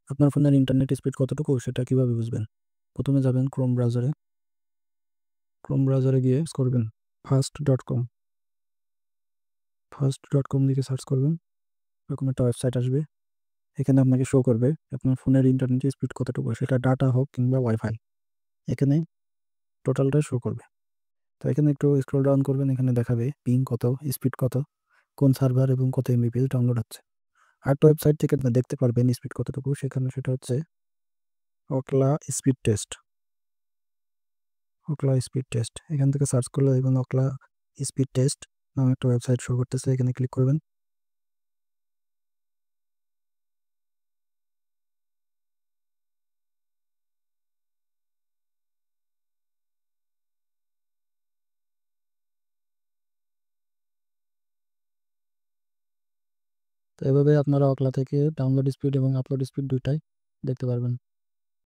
আপনার ফোনের internet speed কতটুকু সেটা কিভাবে বুঝবেন? প্রথমে যাবেন ক্রোম ব্রাউজারে গিয়ে করবেন ফাস্ট.কম। ফাস্ট.কম লিখে সার্চ করবেন, এরকম একটা ওয়েবসাইট আসবে। এখানে আপনাকে শো করবে আপনার ফোনের ইন্টারনেট স্পিড কতটুকু, সেটা ডাটা হোক কিংবা ওয়াইফাই। এখানে টোটালটা শো করবে। তো এখানে একটু স্ক্রল ডাউন করবেন, এখানে দেখাবে পিং কত, স্পিড কত, কোন সার্ভার এবং কত এমবিপিএস ডাউনলোড হচ্ছে। আরেকটা ওয়েবসাইট থেকে আপনি দেখতে পারবেন স্পিড কতটুকু, সেখানে সেটা হচ্ছে Ookla speed test. Ookla speed test এখান থেকে সার্চ করলে দেখবেন ওকলা স্পিড টেস্ট নামে একটা ওয়েবসাইট শো করতেছে, এখানে ক্লিক করবেন। তো এভাবে আপনারা ওকলা থেকে ডাউনলোড স্পিড এবং আপলোড স্পিড দুইটাই দেখতে পারবেন।